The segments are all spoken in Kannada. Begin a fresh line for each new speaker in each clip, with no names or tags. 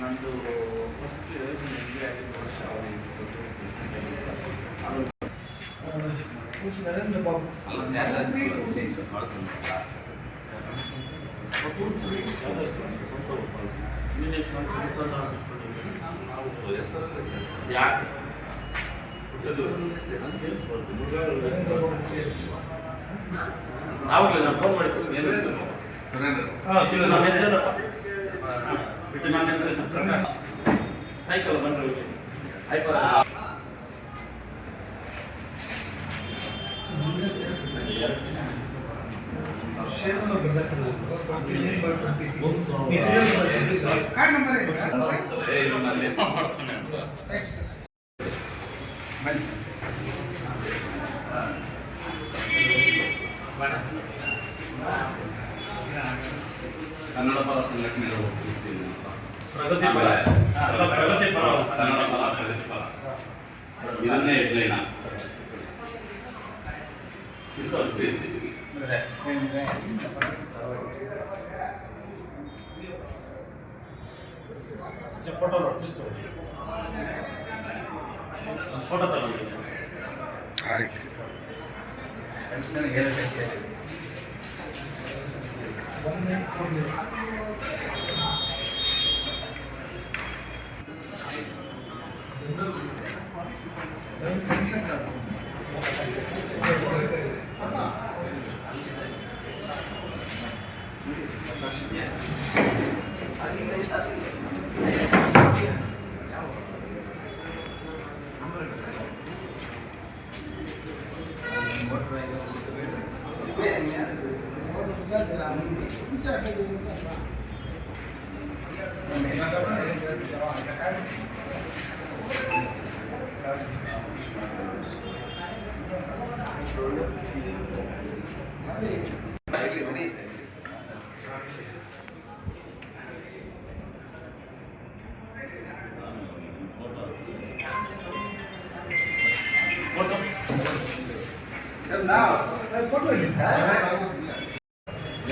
ನಂದು ಫಸ್ಟ್ ಮದುವೆ ಆಗಿದ್ದ ವರ್ಷ ಅವರಿಗೆ ಸೊಸೈಟಿ ನರೇಂದ್ರ ಬಾಬು ಯಾಕೆ ಆವಾಗಲೇ ನಾನು ಫೋನ್ ಮಾಡಿದ್ದೀನಿ ನಮ್ಮ ಹೆಸರು ಬಿಟ್ಟು ನನ್ನ ಹೆಸರು ಸೈಕಲ್ ಬಂದ್ರೆ ಆಯ್ತು ಕನ್ನಡ ಪರ ಸಂಘಟನೆಗಳು ಪ್ರಗತಿ ಪರ ಕನ್ನಡ ಪರ ಪ್ರಗತಿ ಪರ ಇದನ್ನೇ ಹೆಡ್ಲೈನ್ ಫೋಟೋ ಫೋಟೋ ತಗೊಂಡಿದ್ದೀನಿ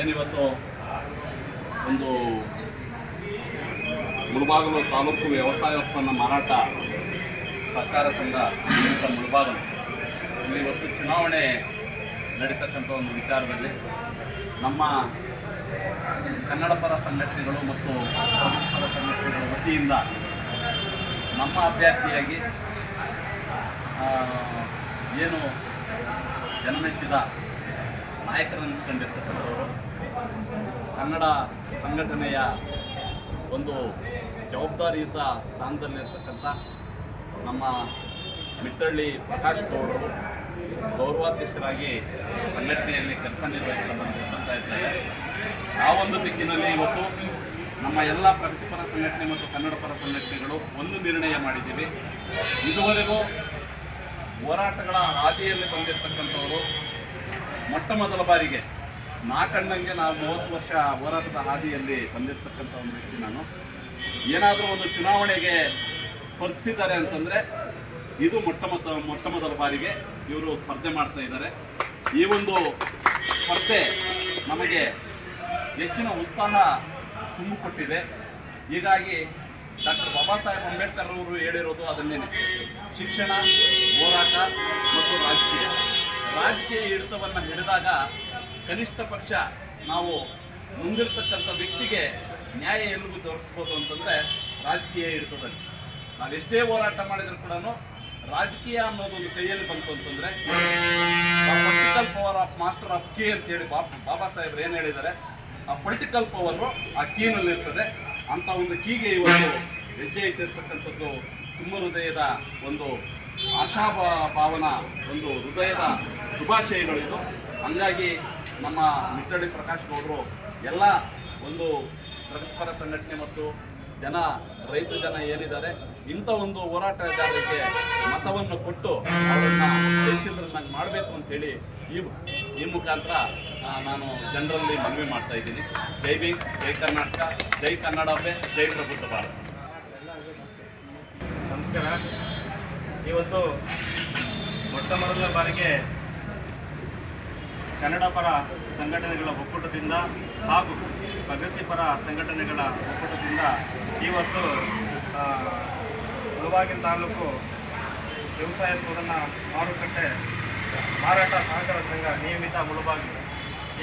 ಏನಿವತ್ತು ಒಂದು ಮುಳಬಾಗಿಲು ತಾಲೂಕು ವ್ಯವಸಾಯ ಉತ್ಪನ್ನ ಮಾರಾಟ ಸಹಕಾರ ಸಂಘ ಮುಳಬಾಗಿಲು ಇಲ್ಲಿ ಇವತ್ತು ಚುನಾವಣೆ ನಡೀತಕ್ಕಂಥ ಒಂದು ವಿಚಾರದಲ್ಲಿ ನಮ್ಮ ಕನ್ನಡ ಪರ ಸಂಘಟನೆಗಳು ಮತ್ತು ಪರ ಸಂಘಟನೆಗಳ ವತಿಯಿಂದ ನಮ್ಮ ಅಭ್ಯರ್ಥಿಯಾಗಿ ಏನು ಜನಮೆಚ್ಚಿದ ನಾಯಕರನ್ನು ಕಂಡಿರ್ತಕ್ಕಂಥವರು ಕನ್ನಡ ಸಂಘಟನೆಯ ಒಂದು ಜವಾಬ್ದಾರಿಯುತ ಸ್ಥಾನದಲ್ಲಿರ್ತಕ್ಕಂಥ ನಮ್ಮ ಮಿಟ್ಟಳ್ಳಿ ಪ್ರಕಾಶ್ ಗೌಡರು ಗೌರವಾಧ್ಯಕ್ಷರಾಗಿ ಸಂಘಟನೆಯಲ್ಲಿ ಕೆಲಸ ನಿರ್ವಹಿಸ್ತಾ ಇದ್ದಾರೆ. ಆ ಒಂದು ದಿಕ್ಕಿನಲ್ಲಿ ಇವತ್ತು ನಮ್ಮ ಎಲ್ಲ ಪ್ರಗತಿಪರ ಸಂಘಟನೆ ಮತ್ತು ಕನ್ನಡ ಪರ ಸಂಘಟನೆಗಳು ಒಂದು ನಿರ್ಣಯ ಮಾಡಿದ್ದೀವಿ. ಇದುವರೆಗೂ ಹೋರಾಟಗಳ ಹಾದಿಯಲ್ಲಿ ಬಂದಿರತಕ್ಕಂಥವರು ಮೊಟ್ಟ ಮೊದಲ ಬಾರಿಗೆ ನಾಲ್ಕಣ್ಣಂಗೆ ನಾವು 30 ವರ್ಷ ಹೋರಾಟದ ಹಾದಿಯಲ್ಲಿ ಬಂದಿರತಕ್ಕಂಥ ಒಂದು ವ್ಯಕ್ತಿ ನಾನು. ಏನಾದರೂ ಒಂದು ಚುನಾವಣೆಗೆ ಸ್ಪರ್ಧಿಸಿದ್ದಾರೆ ಅಂತಂದರೆ ಇದು ಮೊಟ್ಟ ಮೊದಲ ಬಾರಿಗೆ ಇವರು ಸ್ಪರ್ಧೆ ಮಾಡ್ತಾ ಇದ್ದಾರೆ. ಈ ಒಂದು ಸ್ಪರ್ಧೆ ನಮಗೆ ಹೆಚ್ಚಿನ ಉತ್ಸಾಹ ತುಂಬಿಕೊಟ್ಟಿದೆ. ಹೀಗಾಗಿ ಡಾಕ್ಟರ್ ಬಾಬಾ ಸಾಹೇಬ್ ಅಂಬೇಡ್ಕರ್ ಅವರು ಹೇಳಿರೋದು ಅದನ್ನೇನೆ, ಶಿಕ್ಷಣ, ಹೋರಾಟ ಮತ್ತು ರಾಜಕೀಯ ಹಿಡಿತವನ್ನು ಹಿಡಿದಾಗ ಕನಿಷ್ಠ ಪಕ್ಷ ನಾವು ಮುಂದಿರ್ತಕ್ಕಂಥ ವ್ಯಕ್ತಿಗೆ ನ್ಯಾಯ ಎಲ್ಲಿಗೂ ತೋರಿಸ್ಬೋದು ಅಂತಂದರೆ ರಾಜಕೀಯ ಹಿಡಿತದಲ್ಲಿ. ನಾವೆಷ್ಟೇ ಹೋರಾಟ ಮಾಡಿದರೂ ಕೂಡ ರಾಜಕೀಯ ಅನ್ನೋದೊಂದು ಕೈಯಲ್ಲಿ ಬಂತು ಅಂತಂದರೆ political power of master of key ಅಂತೇಳಿ ಬಾಬಾ ಸಾಹೇಬ್ರು ಏನು ಹೇಳಿದ್ದಾರೆ, ಆ ಪೊಲಿಟಿಕಲ್ ಪವರು ಆ ಕೀನಲ್ಲಿ ಇರ್ತದೆ. ಅಂಥ ಒಂದು ಕೀಗೆ ಇವತ್ತು ಹೆಜ್ಜೆ ಇಟ್ಟಿರ್ತಕ್ಕಂಥದ್ದು ತುಂಬ ಹೃದಯದ ಒಂದು ಆಶಾಭಾವನ ಒಂದು ಹೃದಯದ ಶುಭಾಶಯಗಳು ಇದು. ಹಂಗಾಗಿ ನಮ್ಮ ಮಿಟ್ಟಳ್ಳಿ ಪ್ರಕಾಶ್ ಗೌಡರು ಎಲ್ಲ ಒಂದು ಪ್ರಗತಿಪರ ಸಂಘಟನೆ ಮತ್ತು ರೈತ ಜನ ಏನಿದ್ದಾರೆ ಇಂಥ ಒಂದು ಹೋರಾಟಗಾರರಿಗೆ ಮತವನ್ನು ಕೊಟ್ಟು ಅವರನ್ನು ಜಯಶೀಲರನ್ನಾಗಿ ಮಾಡಬೇಕು ಅಂತೇಳಿ ಈ ಮುಖಾಂತರ ನಾನು ಜನರಲ್ಲಿ ಮನವಿ ಮಾಡ್ತಾ ಇದ್ದೀನಿ. ಜೈ ಭೀಮ್, ಜೈ ಕರ್ನಾಟಕ, ಜೈ ಕನ್ನಡಾಂಬೆ, ಜೈ ಪ್ರಬುದ್ಧ ಭಾರತ.
ನಮಸ್ಕಾರ. ಇವತ್ತು ಮೊಟ್ಟ ಮೊದಲ ಬಾರಿಗೆ ಕನ್ನಡ ಪರ ಸಂಘಟನೆಗಳ ಒಕ್ಕೂಟದಿಂದ ಹಾಗೂ ಪ್ರಗತಿಪರ ಸಂಘಟನೆಗಳ ಒಕ್ಕೂಟದಿಂದ ಇವತ್ತು ಮುಳಬಾಗಿಲು ತಾಲೂಕು ವ್ಯವಸಾಯ ಉತ್ಪನ್ನ ಮಾರುಕಟ್ಟೆ ಮಾರಾಟ ಸಹಕಾರ ಸಂಘ ನಿಯಮಿತ ಮುಳಬಾಗಿಲು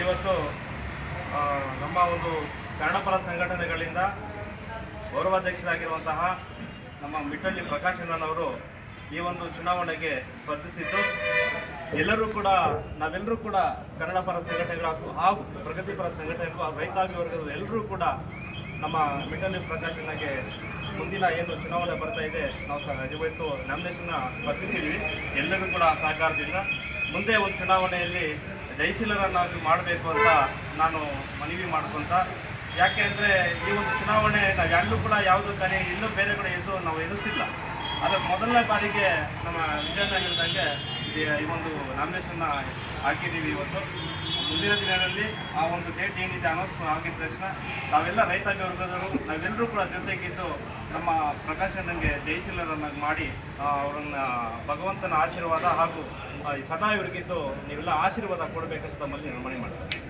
ಇವತ್ತು ನಮ್ಮ ಒಂದು ಕನ್ನಡಪರ ಸಂಘಟನೆಗಳಿಂದ ಗೌರವಾಧ್ಯಕ್ಷರಾಗಿರುವಂತಹ ನಮ್ಮ ಮಿಟ್ಟಳ್ಳಿ ಪ್ರಕಾಶ್ ಅಣ್ಣನವರು ಈ ಒಂದು ಚುನಾವಣೆಗೆ ಸ್ಪರ್ಧಿಸಿದ್ದು ನಾವೆಲ್ಲರೂ ಕೂಡ ಕನ್ನಡ ಪರ ಸಂಘಟನೆಗಳು ಹಾಗೂ ಪ್ರಗತಿಪರ ಸಂಘಟನೆಗಳು ಹಾಗೂ ರೈತಾಪಿ ವರ್ಗದ ಎಲ್ಲರೂ ಕೂಡ ನಮ್ಮ ಮಿಟ್ಟಳ್ಳಿ ಪ್ರಕಾಶ್ ಅಣ್ಣಗೆ ಮುಂದಿನ ಏನು ಚುನಾವಣೆ ಬರ್ತಾ ಇದೆ ನಾವು ಇವತ್ತು ನಾಮಿನೇಷನ್ ಸ್ಪರ್ಧಿಸಿದ್ದೀವಿ. ಎಲ್ಲರೂ ಕೂಡ ಸಹಕಾರದಿಂದ ಮುಂದೆ ಒಂದು ಚುನಾವಣೆಯಲ್ಲಿ ಜಯಶೀಲರನ್ನಾಗಿ ಮಾಡಬೇಕು ಅಂತ ನಾನು ಮನವಿ ಮಾಡ್ಕೊತ, ಯಾಕೆ ಅಂದರೆ ಈ ಒಂದು ಚುನಾವಣೆ ನಾವು ಎಲ್ಲೂ ಕೂಡ ಯಾವುದೂ ಇನ್ನೂ ಬೇರೆ ಕಡೆ ನಾವು ಎದುರಿಸಿಲ್ಲ. ಆದರೆ ಮೊದಲನೇ ಬಾರಿಗೆ ನಮ್ಮ ವಿಜಯಣ್ಣ ಹೇಳಿದಂಗೆ ಈ ಒಂದು ನಾಮಿನೇಷನ್ನ ಹಾಕಿದ್ದೀವಿ. ಇವತ್ತು ಮುಂದಿನ ದಿನಗಳಲ್ಲಿ ಆ ಒಂದು ಡೇಟ್ ಏನಿದೆ ಅನೌನ್ಸ್ ಆಗಿದ ತಕ್ಷಣ ನಾವೆಲ್ಲ ರೈತಾಪಿ ವರ್ಗದವರು ನಾವೆಲ್ಲರೂ ಕೂಡ ಜೊತೆಗಿದ್ದು ನಮ್ಮ ಪ್ರಕಾಶ್ ಅಣ್ಣಂಗೆ ಜಯಶೀಲರನ್ನಾಗಿ ಮಾಡಿ ಅವರನ್ನು ಭಗವಂತನ ಆಶೀರ್ವಾದ ಹಾಗೂ ಸದಾ ಇವರಿಗಿದ್ದು ನೀವೆಲ್ಲ ಆಶೀರ್ವಾದ ಕೊಡಬೇಕಂತ ತಮ್ಮಲ್ಲಿ ನಾನು ಮನವಿ ಮಾಡ್ತೀನಿ.